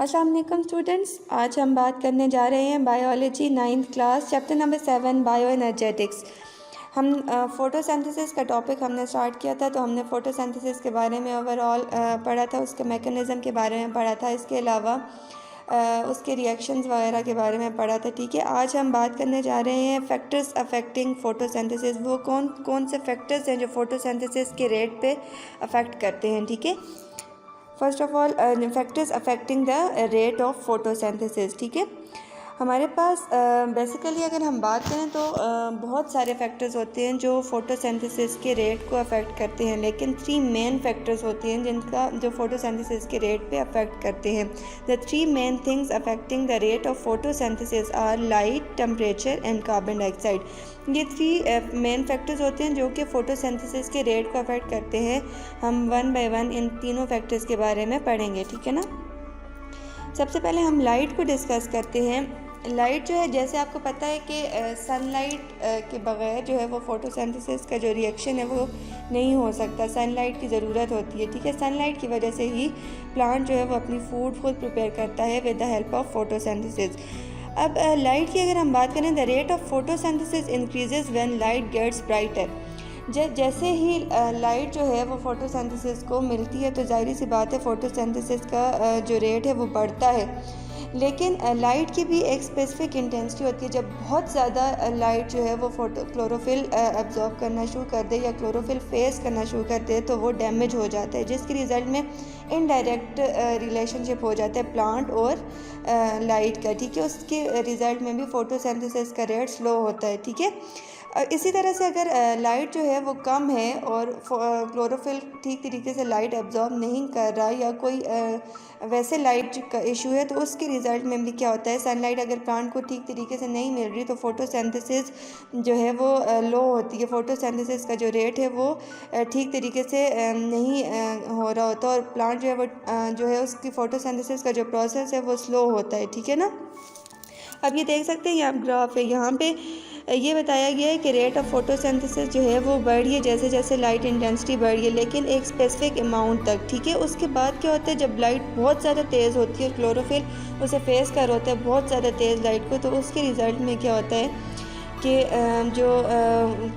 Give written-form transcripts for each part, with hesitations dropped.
अस्सलाम वालेकुम स्टूडेंट्स, आज हम बात करने जा रहे हैं biology 9th class chapter number 7 bio energetics. हम फ़ोटोसिंथेसिस का टॉपिक हमने स्टार्ट किया था, तो हमने फ़ोटोसिंथेसिस के बारे में ओवरऑल पढ़ा था, उसके मैकेनिज़्म के बारे में पढ़ा था, इसके अलावा उसके रिएक्शंस वगैरह के बारे में पढ़ा था। ठीक है, आज हम बात करने जा रहे हैं फैक्टर्स अफेक्टिंग फ़ोटोसिंथेसिस। वो कौन कौन से फैक्टर्स हैं जो फ़ोटोसिंथेसिस के रेट पे अफेक्ट करते हैं। ठीक है, first of all factors affecting the rate of photosynthesis. ठीक है, हमारे पास बेसिकली अगर हम बात करें तो बहुत सारे फैक्टर्स होते हैं जो फोटोसिंथेसिस के रेट को अफेक्ट करते हैं, लेकिन 3 मेन फैक्टर्स होते हैं जिनका जो फोटोसिंथेसिस के रेट पे अफेक्ट करते हैं। The 3 main things affecting the rate of photosynthesis are light, temperature and carbon dioxide. ये 3 मेन फैक्टर्स होते हैं जो कि फ़ोटोसिंथेसिस के रेट को अफेक्ट करते हैं। हम वन बाय वन इन तीनों फैक्टर्स के बारे में पढ़ेंगे। ठीक है ना, सबसे पहले हम लाइट को डिस्कस करते हैं। लाइट जो है, जैसे आपको पता है कि सनलाइट के बग़ैर जो है वो फ़ोटोसिंथेसिस का जो रिएक्शन है वो नहीं हो सकता। सनलाइट की ज़रूरत होती है। ठीक है, सनलाइट की वजह से ही प्लांट जो है वो अपनी फूड खुद प्रिपेयर करता है with the help of photosynthesis. अब लाइट की अगर हम बात करें, the rate of photosynthesis increases when light gets brighter. जैसे ही लाइट जो है वो फ़ोटोसिंथेसिस को मिलती है तो ज़ाहिर सी बात है फ़ोटोसिंथेसिस का जो रेट है वो बढ़ता है। लेकिन लाइट की भी एक स्पेसिफिक इंटेंसिटी होती है। जब बहुत ज़्यादा लाइट जो है वो क्लोरोफिल एब्जॉर्ब करना शुरू कर दे या क्लोरोफिल फेस करना शुरू कर दे तो वो डैमेज हो जाता है, जिसके रिज़ल्ट में इनडायरेक्ट रिलेशनशिप हो जाता है प्लांट और लाइट का। ठीक है, उसके रिज़ल्ट में भी फ़ोटोसिंथेसिस का रेट स्लो होता है। ठीक है, इसी तरह से अगर लाइट जो है वो कम है और क्लोरोफिल ठीक तरीके से लाइट एब्जॉर्ब नहीं कर रहा या कोई वैसे लाइट का इशू है तो उसके रिज़ल्ट में भी क्या होता है, सनलाइट अगर प्लांट को ठीक तरीके से नहीं मिल रही तो फ़ोटोसिंथेसिस जो है वो लो होती है। फ़ोटोसिंथेसिस का जो रेट है वो ठीक तरीके से नहीं हो रहा होता और प्लांट जो है वो जो है उसकी फ़ोटोसिंथेसिस का जो प्रोसेस है वो स्लो होता है। ठीक है ना, अब ये देख सकते हैं, ये आप ग्राफ है, यहाँ पे ये बताया गया है कि रेट ऑफ फोटोसिंथेसिस जो है वो बढ़ रही है जैसे जैसे लाइट इंटेंसिटी बढ़ रही है, लेकिन एक स्पेसिफिक अमाउंट तक। ठीक है, उसके बाद क्या होता है, जब लाइट बहुत ज़्यादा तेज़ होती है, क्लोरोफिल उसे फेस कर होता है बहुत ज़्यादा तेज़ लाइट को, तो उसके रिज़ल्ट में क्या होता है कि जो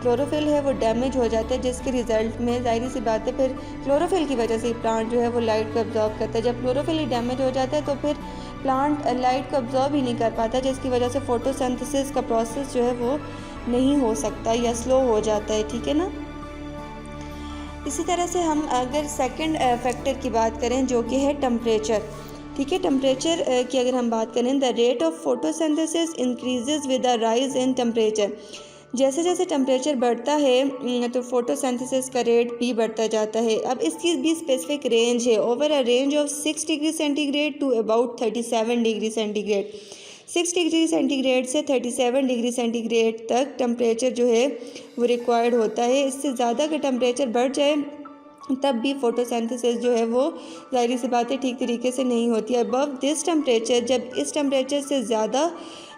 क्लोरोफिल है वो डैमेज हो जाता है, जिसके रिज़ल्ट में ज़ाहिर सी बात है फिर क्लोरोफिल की वजह से ही प्लांट जो है वो लाइट को एब्जॉर्ब करता है। जब क्लोरोफिल ही डैमेज हो जाता है तो फिर प्लांट लाइट को एब्जॉर्ब ही नहीं कर पाता, जिसकी वजह से फ़ोटोसिंथेसिस का प्रोसेस जो है वो नहीं हो सकता या स्लो हो जाता है। ठीक है ना, इसी तरह से हम अगर सेकंड फैक्टर की बात करें जो कि है टेम्परेचर। ठीक है, टेम्परेचर की अगर हम बात करें, the rate of photosynthesis increases with the rise in temperature. जैसे जैसे टेम्परेचर बढ़ता है तो फोटोसिंथेसिस का रेट भी बढ़ता जाता है। अब इसकी भी स्पेसिफिक रेंज है, over a range of 6 degree centigrade to about 37 degree centigrade. 6 degree centigrade से 37 डिग्री सेंटीग्रेड तक टेम्परेचर जो है वो रिक्वायर्ड होता है। इससे ज़्यादा का टेम्परेचर बढ़ जाए तब भी फ़ोटोसिंथेसिस जो है वो ज़ाहिर सी बात है ठीक तरीके से नहीं होती है। अबव दिस टेम्परेचर, जब इस टेम्परेचर से ज़्यादा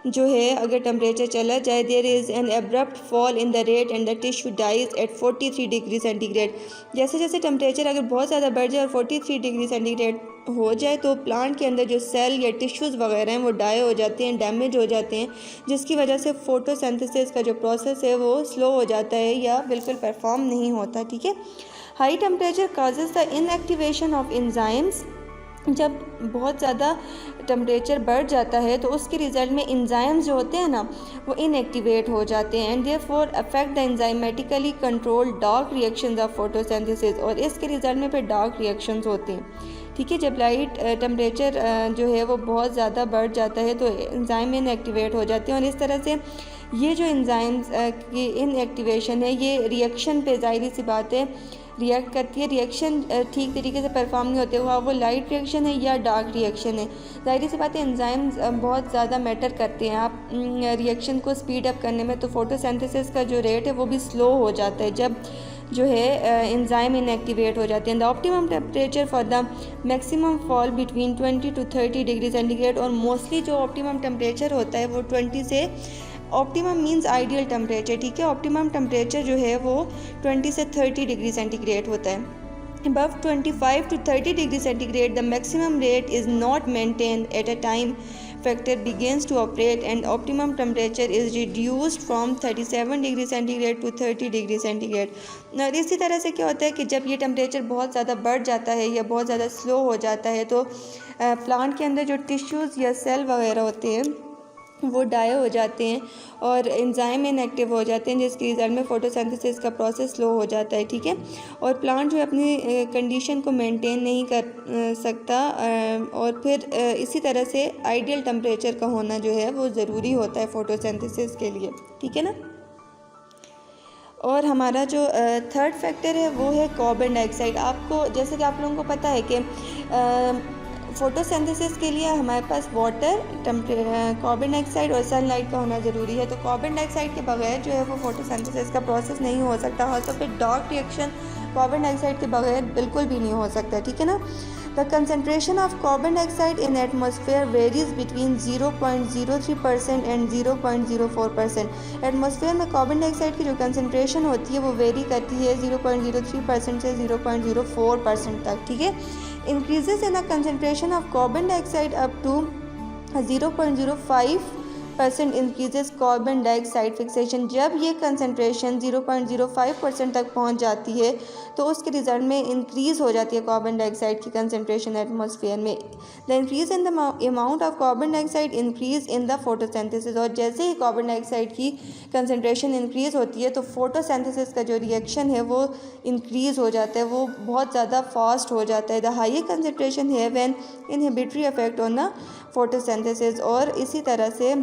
जो है अगर टेम्परेचर चला जाए, there is an abrupt fall in the rate and the tissue dies at 43 degree centigrade. जैसे जैसे टेम्परेचर अगर बहुत ज़्यादा बढ़ जाए और 43 डिग्री सेंटीग्रेड हो जाए तो प्लांट के अंदर जो सेल या टिश्यूज़ वगैरह हैं वो डाई हो जाते हैं, डैमेज हो जाते हैं, जिसकी वजह से फ़ोटोसिंथेसिस का जो प्रोसेस है वो स्लो हो जाता है या बिल्कुल परफॉर्म नहीं होता। ठीक है, high temperature causes the inactivation of enzymes. जब बहुत ज़्यादा टेम्परेचर बढ़ जाता है तो उसके रिज़ल्ट में एंजाइम्स जो होते हैं ना वो इनएक्टिवेट हो जाते हैं, and therefore affect the enzymatically control dark reactions of photosynthesis, और इसके रिज़ल्ट में फिर डार्क रिएक्शंस होते हैं। ठीक है, जब लाइट टेम्परेचर जो है वो बहुत ज़्यादा बढ़ जाता है तो एंजाइम इनएक्टिवेट हो जाते हैं, और इस तरह से ये जो एंजाइम्स की इनएक्टिवेशन है ये रिएक्शन पे ज़ाहिर सी बात है रिएक्ट करती है। रिएक्शन ठीक तरीके से परफॉर्म नहीं होते, वो लाइट रिएक्शन है या डार्क रिएक्शन है। ज़ाहिर सी बात है एंजाइम्स बहुत ज़्यादा मैटर करते हैं आप रिएक्शन को स्पीड अप करने में, तो फोटोसिंथेसिस का जो रेट है वो भी स्लो हो जाता है जब जो है एंजाइम इनएक्टिवेट हो जाते हैं। The optimum temperature for the maximum fall between 20 to 30 degree centigrade, और मोस्टली जो ऑप्टिमम टेम्परेचर होता है वो 20 से, ऑप्टिमम मींस आइडियल टेम्परेचर। ठीक है, ऑप्टिमम टेम्परेचर जो है वो 20 से 30 डिग्री सेंटीग्रेड होता है। above 25 to 30 degree centigrade, the maximum rate is not maintained at a time factor begins to operate and optimum temperature is reduced from 37 degree centigrade to 30 degree centigrade. और इसी तरह से क्या होता है कि जब ये टेम्परेचर बहुत ज़्यादा बढ़ जाता है या बहुत ज़्यादा स्लो हो जाता है तो प्लांट के अंदर जो टिश्यूज़ या सेल वगैरह होते हैं वो डाई हो जाते हैं और एंजाइम इनएक्टिव हो जाते हैं, जिसके रिजल्ट में फोटोसिंथेसिस का प्रोसेस स्लो हो जाता है। ठीक है, और प्लांट जो अपनी कंडीशन को मेंटेन नहीं कर सकता और फिर इसी तरह से आइडियल टेम्परेचर का होना जो है वो ज़रूरी होता है फोटोसिंथेसिस के लिए। ठीक है ना। और हमारा जो थर्ड फैक्टर है वो है कार्बन डाइऑक्साइड। आपको जैसे कि आप लोगों को पता है कि फोटोसिंथेसिस के लिए हमारे पास वाटर, कार्बन डाइऑक्साइड और सनलाइट का होना ज़रूरी है। तो कार्बन डाइऑक्साइड के बगैर जो है वो फोटोसिंथेसिस का प्रोसेस नहीं हो सकता। और तो फिर डार्क रिएक्शन कार्बन डाइऑक्साइड के बगैर बिल्कुल भी नहीं हो सकता। ठीक है ना। The concentration of carbon dioxide in atmosphere varies between 0.03% and 0.04%। Atmosphere में कार्बन डाइऑक्साइड की जो कंसनट्रेशन होती है वो वेरी करती है 0.03% से 0.04% तक। ठीक है। Increases in the concentration of carbon dioxide up to 0.05% increases carbon dioxide fixation. जब ये कंसनट्रेशन 0.05% तक पहुंच जाती है तो उसके रिजल्ट में इंक्रीज़ हो जाती है कार्बन डाइऑक्साइड की कंसनट्रेशन एटमॉस्फेयर में। The increase in the amount of carbon dioxide increase in the photosynthesis. और जैसे ही कार्बन डाइऑक्साइड की कंसनट्रेशन इंक्रीज़ होती है तो फोटोसिंथेसिस का जो रिएक्शन है वो इंक्रीज़ हो जाता है, वो बहुत ज़्यादा फास्ट हो जाता है। द हायर कंसनट्रेशन है when inhibitory effect on the photosynthesis. और इसी तरह से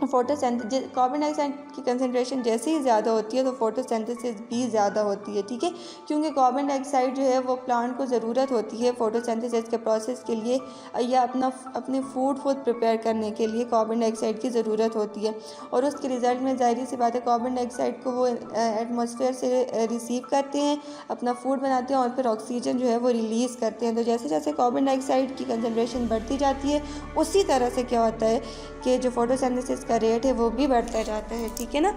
कार्बन डाइऑक्साइड की कंसनट्रेशन जैसे ही ज़्यादा होती है तो फोटोसिंथेसिस भी ज़्यादा होती है। ठीक है, क्योंकि कार्बन डाइऑक्साइड जो है वो प्लांट को ज़रूरत होती है फोटोसिंथेसिस के प्रोसेस के लिए या अपने फूड खुद प्रिपेयर करने के लिए कार्बन डाइऑक्साइड की ज़रूरत होती है। और उसके रिज़ल्ट में ज़ाहिर सी बात है कार्बन डाइऑक्साइड को वो एटमॉस्फेयर से रिसीव करते हैं, अपना फूड बनाते हैं और फिर ऑक्सीजन जो है वो रिलीज़ करते हैं। तो जैसे जैसे कार्बन डाइऑक्साइड की कंसनट्रेशन बढ़ती जाती है उसी तरह से क्या होता है कि जो फोटोसिंथेसिस का रेट है वो भी बढ़ता जाता है। ठीक है ना।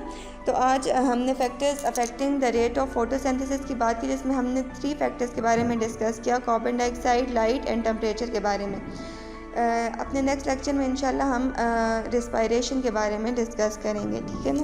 तो आज हमने factors affecting the rate of photosynthesis की बात की, जिसमें हमने 3 फैक्टर्स के बारे में डिस्कस किया, carbon dioxide, light and temperature के बारे में। अपने नेक्स्ट लेक्चर में इंशाल्लाह हम रिस्पायरेशन के बारे में डिस्कस करेंगे। ठीक है ना।